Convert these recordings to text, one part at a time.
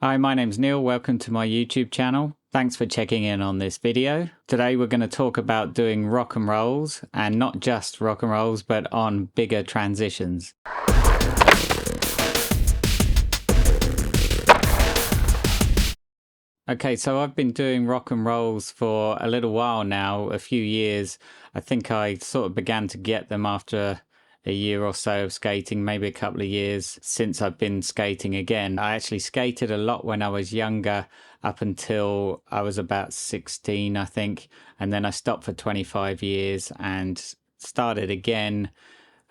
Hi, my name's Neil. Welcome to my YouTube channel. Thanks for checking in on this video. Today we're going to talk about doing rock and rolls, and not just rock and rolls, but on bigger transitions. Okay, so I've been doing rock and rolls for a little while now, a few years. I think I sort of began to get them after a year or so of skating, maybe a couple of years since I've been skating again. I actually skated a lot when I was younger, up until I was about 16, I think. And then I stopped for 25 years and started again.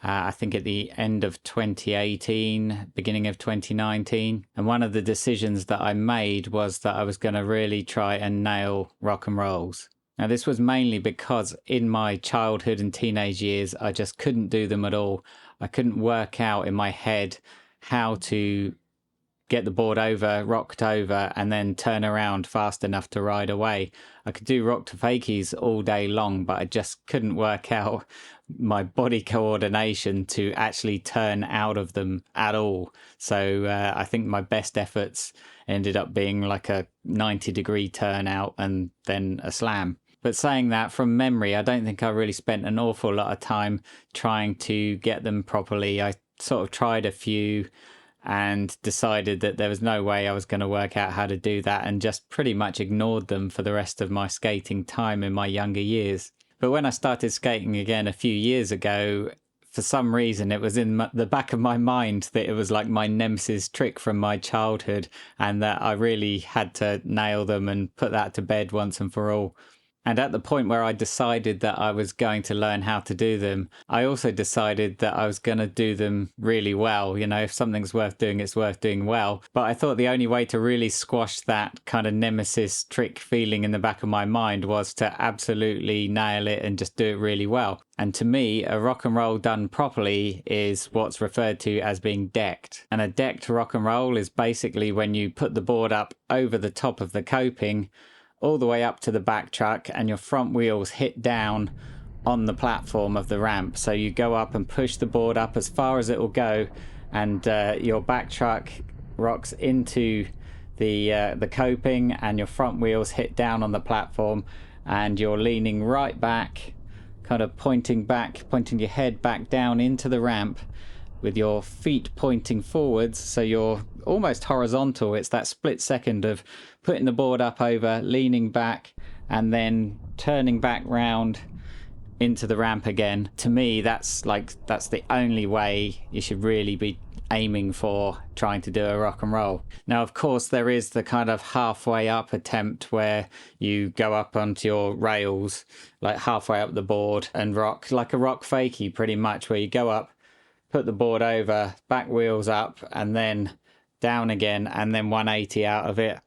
I think at the end of 2018, beginning of 2019. And one of the decisions that I made was that I was going to really try and nail rock and rolls. Now, this was mainly because in my childhood and teenage years, I just couldn't do them at all. I couldn't work out in my head how to get the board over, rocked over, and then turn around fast enough to ride away. I could do rock to fakies all day long, but I just couldn't work out my body coordination to actually turn out of them at all. So I think my best efforts ended up being like a 90-degree turn out and then a slam. But saying that, from memory, I don't think I really spent an awful lot of time trying to get them properly. I sort of tried a few and decided that there was no way I was going to work out how to do that, and just pretty much ignored them for the rest of my skating time in my younger years. But when I started skating again a few years ago, for some reason it was in the back of my mind that it was like my nemesis trick from my childhood, and that I really had to nail them and put that to bed once and for all. And at the point where I decided that I was going to learn how to do them, I also decided that I was going to do them really well. You know, if something's worth doing, it's worth doing well. But I thought the only way to really squash that kind of nemesis trick feeling in the back of my mind was to absolutely nail it and just do it really well. And to me, a rock and roll done properly is what's referred to as being decked. And a decked rock and roll is basically when you put the board up over the top of the coping, all the way up to the back truck, and your front wheels hit down on the platform of the ramp. So you go up and push the board up as far as it will go, and your back truck rocks into the coping, and your front wheels hit down on the platform, and you're leaning right back, kind of pointing your head back down into the ramp with your feet pointing forwards, so you're almost horizontal. It's that split second of putting the board up over, leaning back, and then turning back round into the ramp again. To me, that's the only way you should really be aiming for trying to do a rock and roll. Now, of course, there is the kind of halfway up attempt where you go up onto your rails, like halfway up the board, and rock like a rock fakie, pretty much, where you go up, put the board over, back wheels up, and then down again, and then 180 out of it.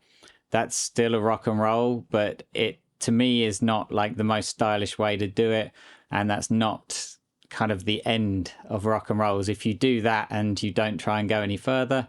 That's still a rock and roll, but it, to me, is not like the most stylish way to do it. And that's not kind of the end of rock and rolls. If you do that and you don't try and go any further,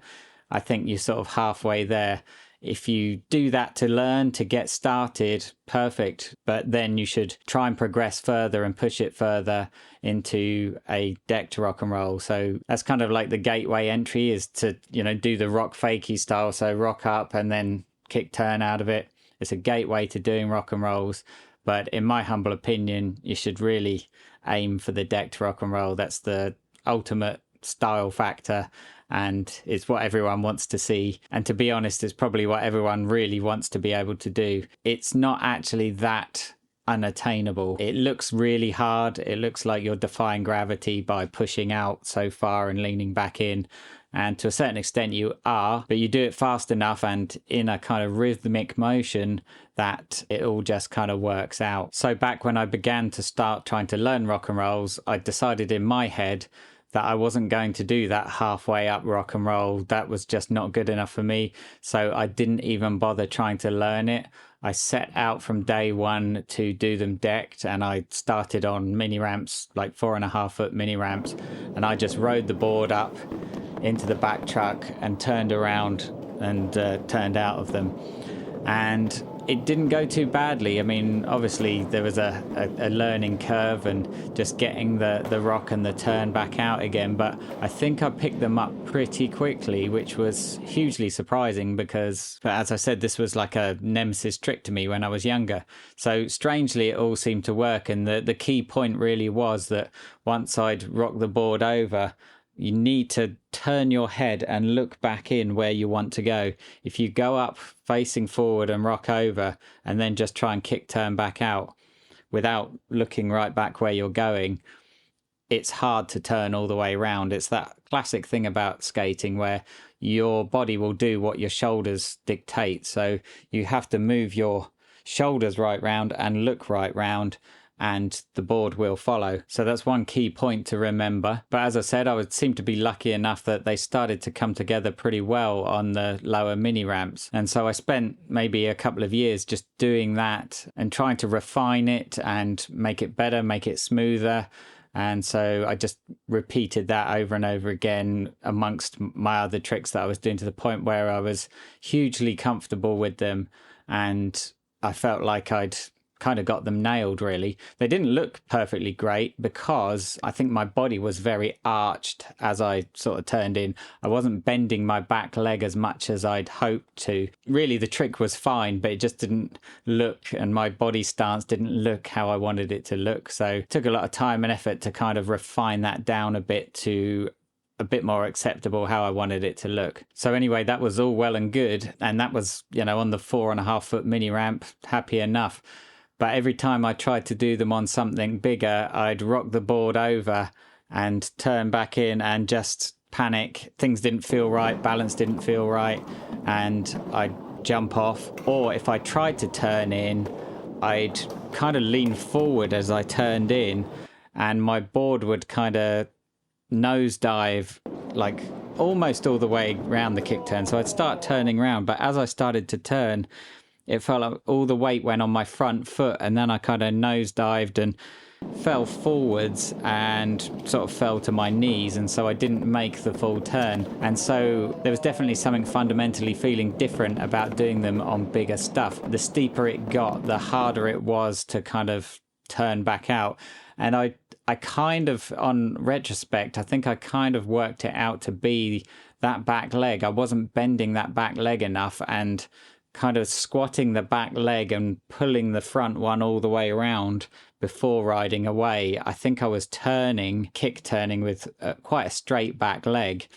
I think you're sort of halfway there. If you do that to learn, to get started, perfect. But then you should try and progress further and push it further into a decked rock and roll. So that's kind of like the gateway entry, is to, you know, do the rock fakie style. So rock up and then kick turn out of it. It's a gateway to doing rock and rolls. But in my humble opinion, you should really aim for the decked rock and roll. That's the ultimate style factor, and it's what everyone wants to see. And to be honest, it's probably what everyone really wants to be able to do. It's not actually that unattainable. It looks really hard. It looks like you're defying gravity by pushing out so far and leaning back in. And to a certain extent you are, but you do it fast enough and in a kind of rhythmic motion that it all just kind of works out. So back when I began to start trying to learn rock and rolls, I decided in my head that I wasn't going to do that halfway up rock and roll. That was just not good enough for me. So I didn't even bother trying to learn it. I set out from day one to do them decked, and I started on mini ramps, like 4.5 foot mini ramps, and I just rode the board up into the back truck and turned around and turned out of them. And it didn't go too badly. I mean, obviously there was a learning curve and just getting the rock and the turn back out again. But I think I picked them up pretty quickly, which was hugely surprising because, as I said, this was like a nemesis trick to me when I was younger. So strangely, it all seemed to work. And the key point really was that once I'd rocked the board over, you need to turn your head and look back in where you want to go. If you go up facing forward and rock over and then just try and kick turn back out without looking right back where you're going, it's hard to turn all the way around. It's that classic thing about skating where your body will do what your shoulders dictate. So you have to move your shoulders right round and look right round, and the board will follow. So that's one key point to remember. But as I said, I would seem to be lucky enough that they started to come together pretty well on the lower mini ramps. And so I spent maybe a couple of years just doing that and trying to refine it and make it better, make it smoother. And so I just repeated that over and over again amongst my other tricks that I was doing, to the point where I was hugely comfortable with them. And I felt like I'd kind of got them nailed, really. They didn't look perfectly great because I think my body was very arched as I sort of turned in. I wasn't bending my back leg as much as I'd hoped to. Really, the trick was fine, but it just didn't look, and my body stance didn't look how I wanted it to look. So it took a lot of time and effort to kind of refine that down a bit to a bit more acceptable how I wanted it to look. So anyway, that was all well and good. And that was, on the 4.5 foot mini ramp, happy enough. But every time I tried to do them on something bigger, I'd rock the board over and turn back in and just panic. Things didn't feel right, balance didn't feel right, and I'd jump off. Or if I tried to turn in, I'd kind of lean forward as I turned in, and my board would kind of nosedive like almost all the way around the kick turn. So I'd start turning around, but as I started to turn, it felt like all the weight went on my front foot, and then I kind of nosedived and fell forwards and sort of fell to my knees, and so I didn't make the full turn. And so there was definitely something fundamentally feeling different about doing them on bigger stuff. The steeper it got, the harder it was to kind of turn back out. And I kind of, on retrospect, I think I kind of worked it out to be that back leg. I wasn't bending that back leg enough and kind of squatting the back leg and pulling the front one all the way around before riding away. I think I was kick turning with quite a straight back leg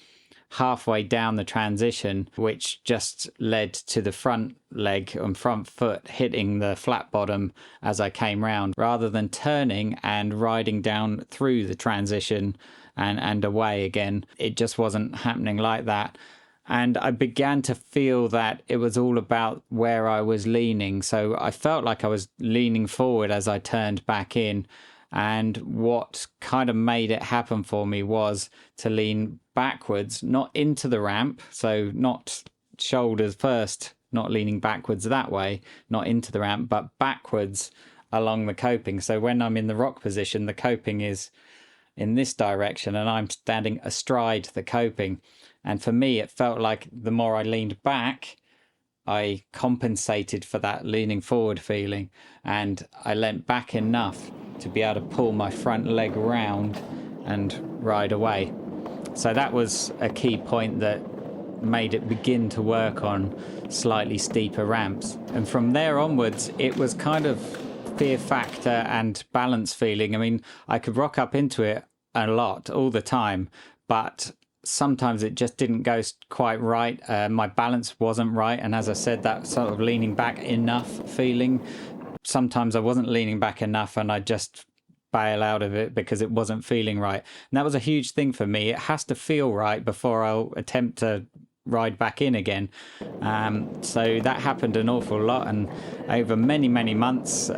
halfway down the transition, which just led to the front leg and front foot hitting the flat bottom as I came round, rather than turning and riding down through the transition and away again. It just wasn't happening like that. And I began to feel that it was all about where I was leaning. So I felt like I was leaning forward as I turned back in. And what kind of made it happen for me was to lean backwards, not into the ramp. So not shoulders first, not leaning backwards that way, not into the ramp, but backwards along the coping. So when I'm in the rock position, the coping is in this direction and I'm standing astride the coping. And for me, it felt like the more I leaned back, I compensated for that leaning forward feeling, and I leant back enough to be able to pull my front leg round and ride away. So that was a key point that made it begin to work on slightly steeper ramps. And from there onwards, it was kind of fear factor and balance feeling. I mean, I could rock up into it a lot all the time, but sometimes it just didn't go quite right. My balance wasn't right. And as I said, that sort of leaning back enough feeling, sometimes I wasn't leaning back enough and I just bail out of it because it wasn't feeling right. And that was a huge thing for me. It has to feel right before I'll attempt to ride back in again. So that happened an awful lot, and over many months,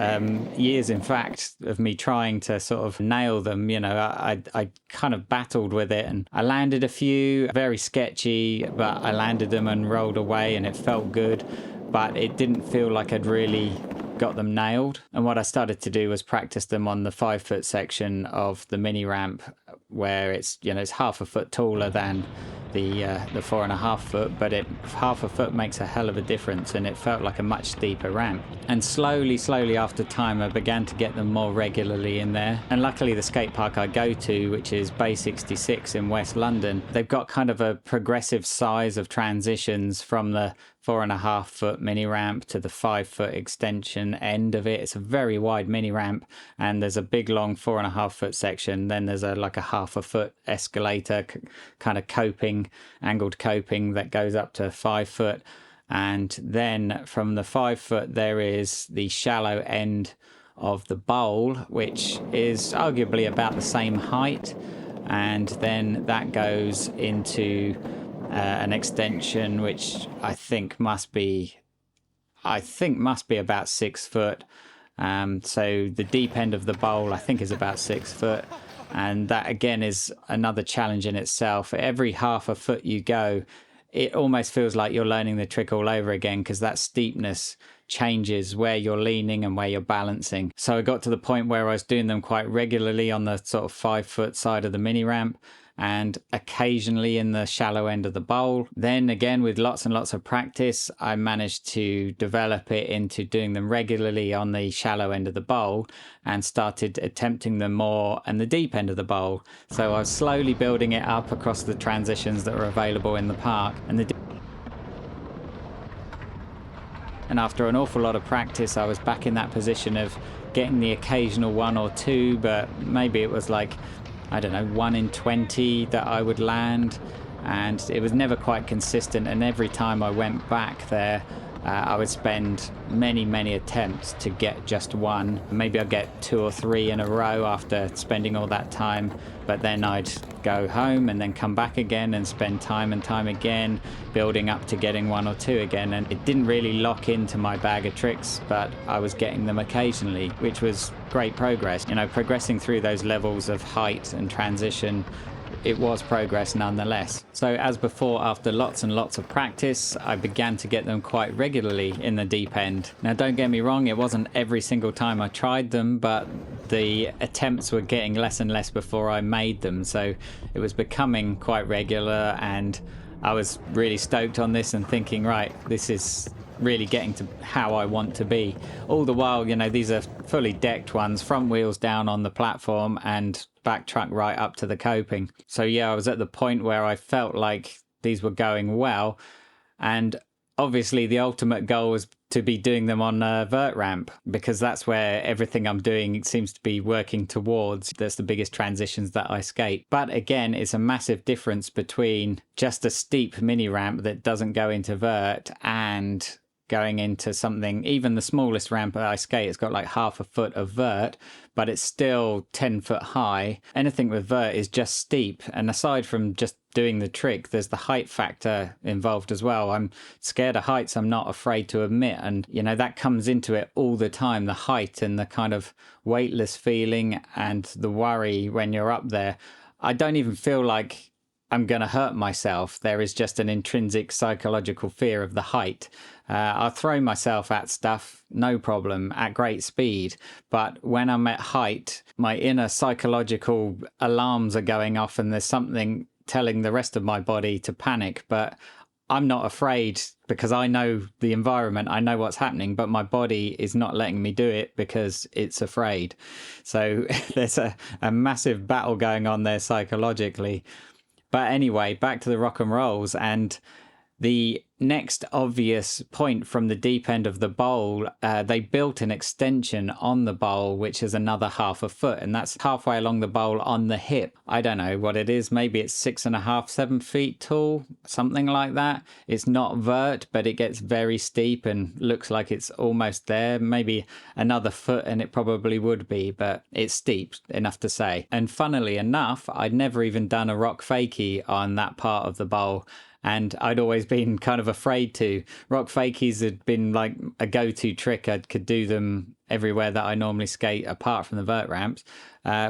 years in fact, of me trying to sort of nail them, I kind of battled with it, and I landed a few very sketchy, but I landed them and rolled away and it felt good, but it didn't feel like I'd really got them nailed. And what I started to do was practice them on the 5 foot section of the mini ramp where it's, you know, it's half a foot taller than the 4.5 foot, but half a foot makes a hell of a difference, and it felt like a much steeper ramp. And slowly after time, I began to get them more regularly in there. And luckily the skate park I go to, which is Bay 66 in West London, they've got kind of a progressive size of transitions from the 4.5 foot mini ramp to the 5 foot extension end of it. It's a very wide mini ramp, and there's a big long 4.5 foot section. Then there's like a half a foot escalator, kind of angled coping that goes up to 5 foot. And then from the 5 foot, there is the shallow end of the bowl, which is arguably about the same height. And then that goes into an extension which I think must be about 6 foot. So the deep end of the bowl I think is about 6 foot, and that again is another challenge in itself. Every half a foot you go, it almost feels like you're learning the trick all over again, because that steepness changes where you're leaning and where you're balancing. So I got to the point where I was doing them quite regularly on the sort of 5 foot side of the mini ramp, and occasionally in the shallow end of the bowl. Then again, with lots and lots of practice, I managed to develop it into doing them regularly on the shallow end of the bowl, and started attempting them more on the deep end of the bowl. So I was slowly building it up across the transitions that were available in the park. And after an awful lot of practice, I was back in that position of getting the occasional 1 or 2, but maybe it was like, I don't know, 1 in 20 that I would land, and it was never quite consistent. And every time I went back there, I would spend many attempts to get just 1. Maybe I'd get 2 or 3 in a row after spending all that time, but then I'd go home and then come back again and spend time and time again building up to getting 1 or 2 again. And it didn't really lock into my bag of tricks, but I was getting them occasionally, which was great progress. You know, progressing through those levels of height and transition, it was progress nonetheless. So as before, after lots and lots of practice, I began to get them quite regularly in the deep end. Now don't get me wrong, it wasn't every single time I tried them, but the attempts were getting less and less before I made them. So it was becoming quite regular, and I was really stoked on this and thinking, right, this is really getting to how I want to be. All the while, you know, these are fully decked ones, front wheels down on the platform and back truck right up to the coping. So yeah, I was at the point where I felt like these were going well, and obviously the ultimate goal was to be doing them on a vert ramp, because that's where everything I'm doing seems to be working towards. That's the biggest transitions that I skate. But again, it's a massive difference between just a steep mini ramp that doesn't go into vert and going into something, even the smallest ramp that I skate, it's got like half a foot of vert, but it's still 10 foot high. Anything with vert is just steep. And aside from just doing the trick, there's the height factor involved as well. I'm scared of heights, I'm not afraid to admit. And, you know, that comes into it all the time, the height and the kind of weightless feeling and the worry when you're up there. I don't even feel like I'm going to hurt myself. There is just an intrinsic psychological fear of the height. I'll throw myself at stuff, no problem, at great speed. But when I'm at height, my inner psychological alarms are going off, and there's something telling the rest of my body to panic. But I'm not afraid, because I know the environment, I know what's happening, but my body is not letting me do it because it's afraid. So there's a massive battle going on there psychologically. But anyway, back to the rock and rolls, and the next obvious point from the deep end of the bowl, they built an extension on the bowl, which is another half a foot, and that's halfway along the bowl on the hip. I don't know what it is. Maybe it's 6.5, 7 feet tall, something like that. It's not vert, but it gets very steep and looks like it's almost there. Maybe another foot and it probably would be, but it's steep enough to say. And funnily enough, I'd never even done a rock fakie on that part of the bowl. And I'd always been kind of afraid to. Rock fakies had been like a go-to trick. I could do them everywhere that I normally skate apart from the vert ramps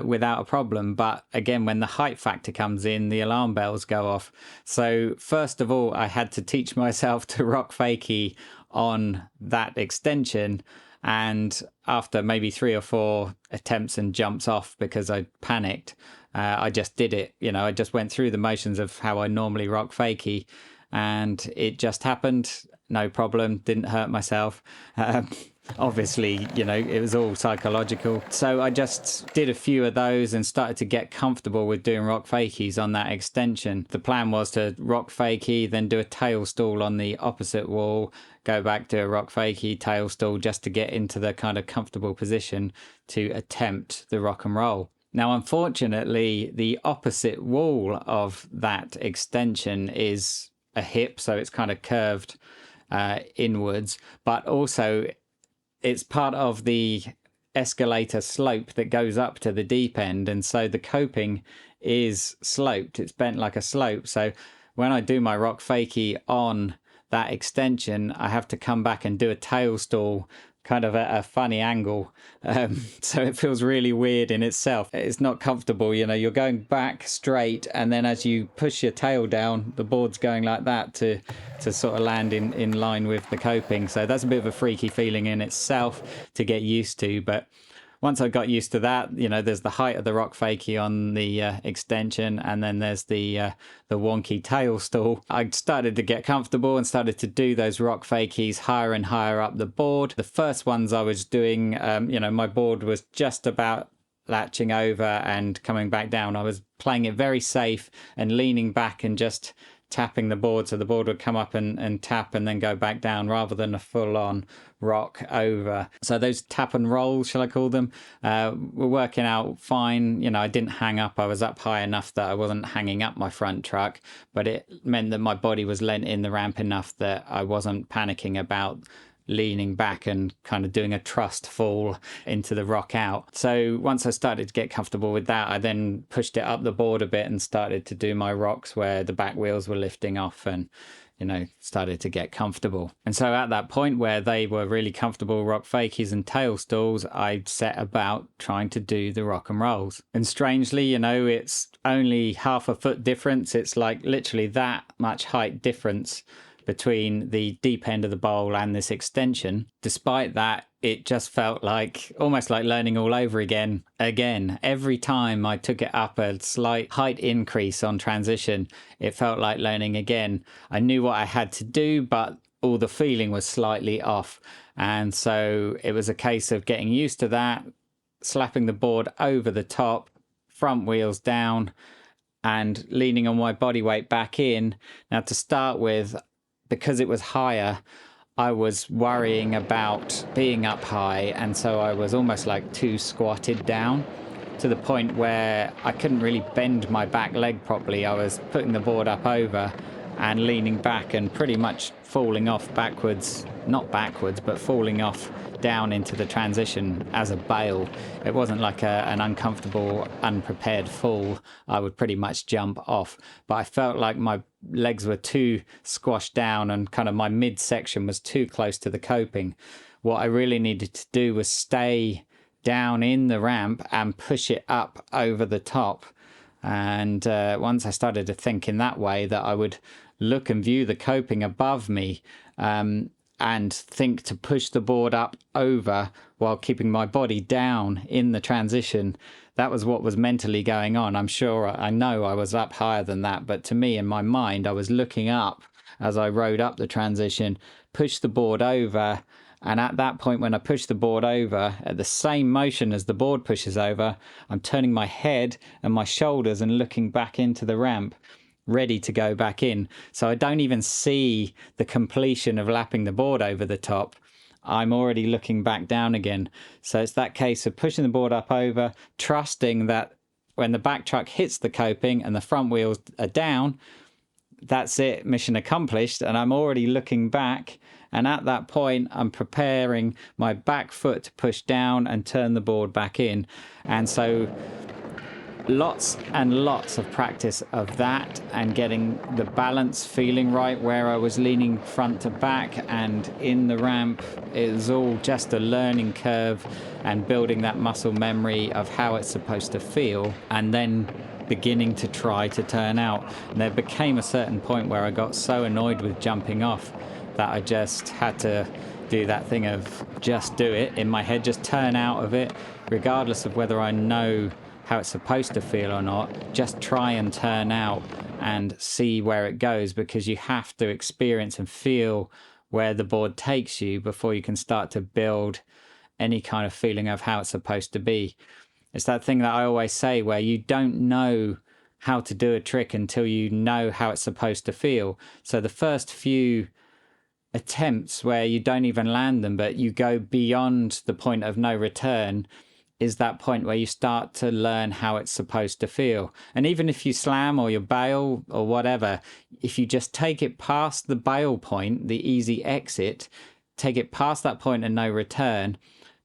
without a problem. But again, when the height factor comes in, the alarm bells go off. So first of all, I had to teach myself to rock fakie on that extension. And after maybe 3 or 4 attempts and jumps off because I panicked, I just did it. I just went through the motions of how I normally rock fakie, and it just happened. No problem. Didn't hurt myself. Obviously, it was all psychological. So I just did a few of those and started to get comfortable with doing rock fakies on that extension. The plan was to rock fakie, then do a tail stall on the opposite wall, go back to a rock fakie, tail stall, just to get into the kind of comfortable position to attempt the rock and roll. Now, unfortunately, the opposite wall of that extension is a hip, so it's kind of curved inwards, but also it's part of the escalator slope that goes up to the deep end, and so the coping is sloped. It's bent like a slope. So when I do my rock fakie on that extension, I have to come back and do a tail stall kind of at a funny angle. So it feels really weird in itself. It's not comfortable. You're going back straight, and then as you push your tail down, the board's going like that to sort of land in line with the coping. So that's a bit of a freaky feeling in itself to get used to. But once I got used to that, there's the height of the rock fakie on the extension, and then there's the wonky tail stall. I started to get comfortable and started to do those rock fakies higher and higher up the board. The first ones I was doing, my board was just about latching over and coming back down. I was playing it very safe and leaning back and just tapping the board, so the board would come up and tap and then go back down, rather than a full-on rock over. So those tap and rolls, shall I call them, were working out fine. I didn't hang up. I was up high enough that I wasn't hanging up my front truck, but it meant that my body was lent in the ramp enough that I wasn't panicking about leaning back and kind of doing a trust fall into the rock out. So once I started to get comfortable with that, I then pushed it up the board a bit and started to do my rocks where the back wheels were lifting off, and started to get comfortable. And so at that point where they were really comfortable rock fakies and tail stalls, I set about trying to do the rock and rolls. And strangely, it's only half a foot difference. It's like literally that much height difference between the deep end of the bowl and this extension. Despite that, it just felt like almost like learning all over again. Every time I took it up a slight height increase on transition, it felt like learning again. I knew what I had to do, but all the feeling was slightly off. And so it was a case of getting used to that, slapping the board over the top, front wheels down, and leaning on my body weight back in. Now, to start with, because it was higher, I was worrying about being up high, and so I was almost like too squatted down, to the point where I couldn't really bend my back leg properly. I was putting the board up over and leaning back and pretty much falling off backwards, not backwards, but falling off down into the transition as a bail. It wasn't like an uncomfortable, unprepared fall. I would pretty much jump off, but I felt like my legs were too squashed down and kind of my midsection was too close to the coping. What I really needed to do was stay down in the ramp and push it up over the top. And once I started to think in that way, that I would look and view the coping above me, and think to push the board up over while keeping my body down in the transition. That was what was mentally going on. I know I was up higher than that, but to me, in my mind, I was looking up as I rode up the transition, pushed the board over, and at that point when I push the board over, at the same motion as the board pushes over, I'm turning my head and my shoulders and looking back into the ramp, ready to go back in. So I don't even see the completion of lapping the board over the top. I'm already looking back down again. So it's that case of pushing the board up over, trusting that when the back truck hits the coping and the front wheels are down, that's it, mission accomplished, and I'm already looking back. And at that point, I'm preparing my back foot to push down and turn the board back in. And so lots and lots of practice of that, and getting the balance feeling right where I was leaning front to back and in the ramp. It was all just a learning curve and building that muscle memory of how it's supposed to feel, and then beginning to try to turn out. And there became a certain point where I got so annoyed with jumping off that I just had to do that thing of just do it in my head, just turn out of it, regardless of whether I know how it's supposed to feel or not, just try and turn out and see where it goes, because you have to experience and feel where the board takes you before you can start to build any kind of feeling of how it's supposed to be. It's that thing that I always say, where you don't know how to do a trick until you know how it's supposed to feel. So the first few attempts where you don't even land them, but you go beyond the point of no return, is that point where you start to learn how it's supposed to feel. And even if you slam or you bail or whatever, if you just take it past the bail point, the easy exit, take it past that point of no return,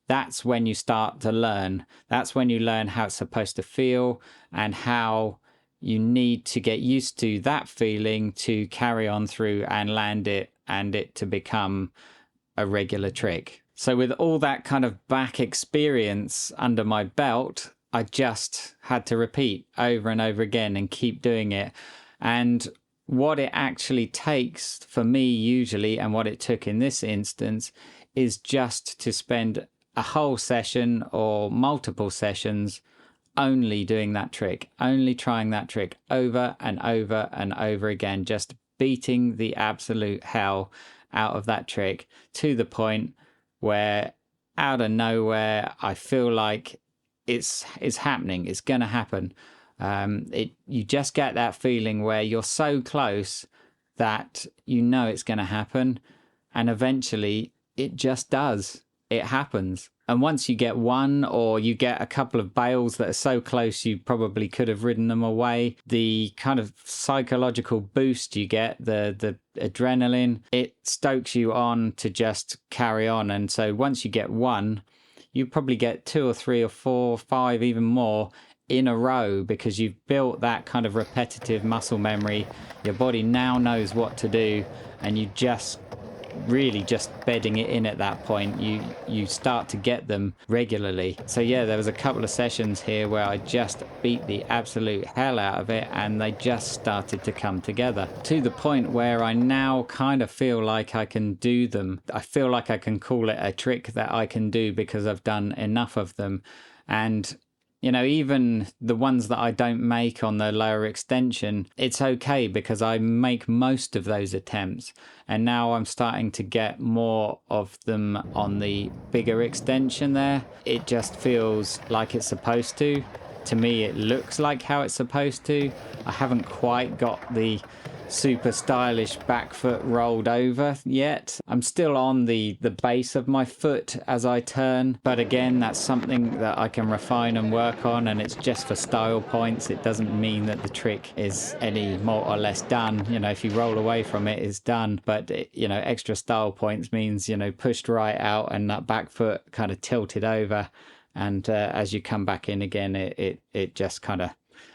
that's when you start to learn. That's when you learn how it's supposed to feel and how you need to get used to that feeling to carry on through and land it, and it to become a regular trick. So with all that kind of back experience under my belt, I just had to repeat over and over again and keep doing it. And what it actually takes for me usually, and what it took in this instance, is just to spend a whole session or multiple sessions only doing that trick, only trying that trick over and over and over again, just beating the absolute hell out of that trick to the point where out of nowhere I feel like it's happening, it's gonna happen. You just get that feeling where you're so close that you know it's gonna happen, and eventually it just does. It happens. And once you get one, or you get a couple of bails that are so close you probably could have ridden them away, the kind of psychological boost you get, the adrenaline, it stokes you on to just carry on. And so once you get one, you probably get 2 or 3 or 4 or 5, even more in a row, because you've built that kind of repetitive muscle memory. Your body now knows what to do, and you just really just bedding it in at that point. You start to get them regularly. So yeah, there was a couple of sessions here where I just beat the absolute hell out of it, and they just started to come together to the point where I now kind of feel like I can do them. I feel like I can call it a trick that I can do because I've done enough of them. And you know, even the ones that I don't make on the lower extension, it's okay because I make most of those attempts. And now I'm starting to get more of them on the bigger extension there. It just feels like it's supposed to. To me, it looks like how it's supposed to. I haven't quite got the super stylish back foot rolled over yet. I'm still on the base of my foot as I turn, but again, that's something that I can refine and work on, and it's just for style points. It doesn't mean that the trick is any more or less done. You know, if you roll away from it, it's done, but you know, extra style points means, you know, pushed right out and that back foot kind of tilted over, and as you come back in again, it just kind of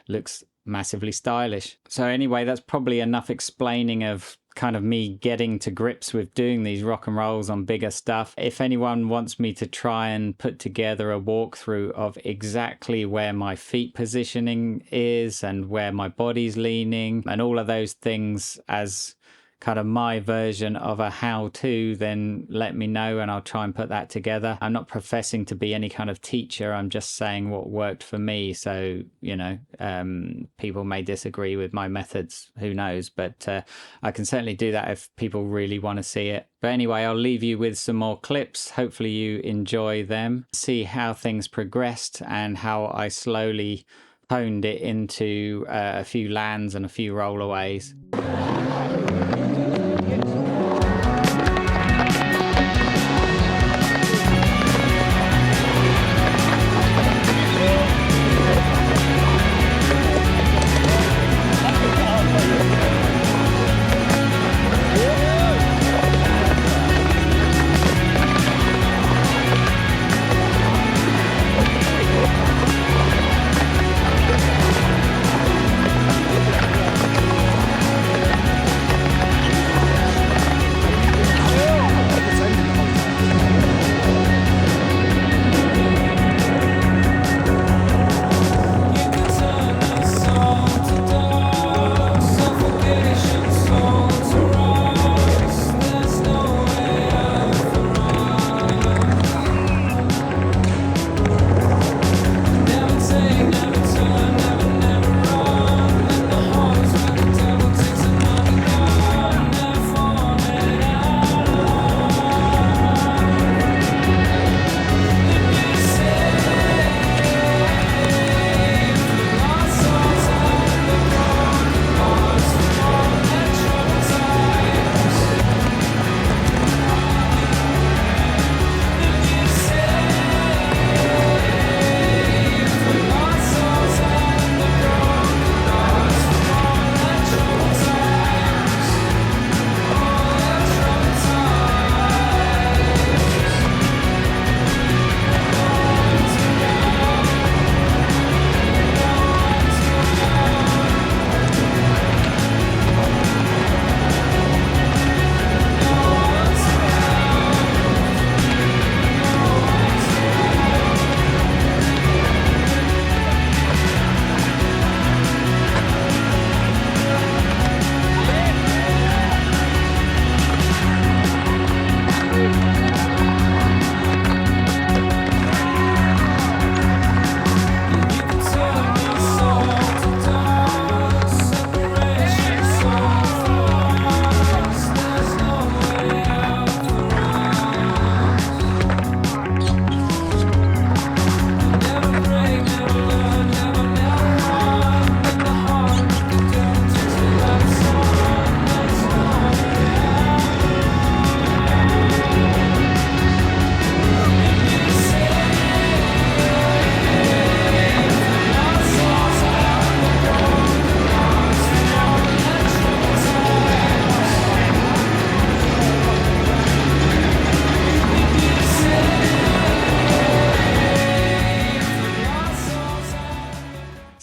looks massively stylish. So anyway, that's probably enough explaining of kind of me getting to grips with doing these rock and rolls on bigger stuff. If anyone wants me to try and put together a walkthrough of exactly where my feet positioning is and where my body's leaning and all of those things as kind of my version of a how-to, then let me know and I'll try and put that together. I'm not professing to be any kind of teacher. I'm just saying what worked for me. So, you know, people may disagree with my methods, who knows, but I can certainly do that if people really want to see it. But anyway, I'll leave you with some more clips. Hopefully you enjoy them, see how things progressed and how I slowly honed it into a few lands and a few rollaways.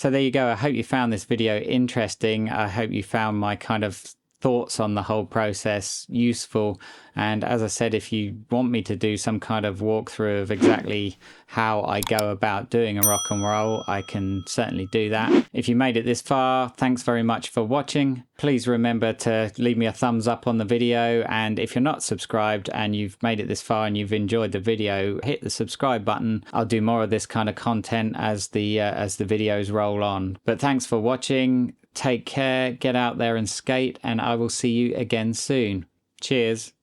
So there you go. I hope you found this video interesting. I hope you found my kind of thoughts on the whole process useful. And as I said, if you want me to do some kind of walkthrough of exactly how I go about doing a rock and roll, I can certainly do that. If you made it this far, thanks very much for watching. Please remember to leave me a thumbs up on the video, and if you're not subscribed and you've made it this far and you've enjoyed the video, hit the subscribe button. I'll do more of this kind of content as the videos roll on. But thanks for watching. Take care, get out there and skate, and I will see you again soon. Cheers.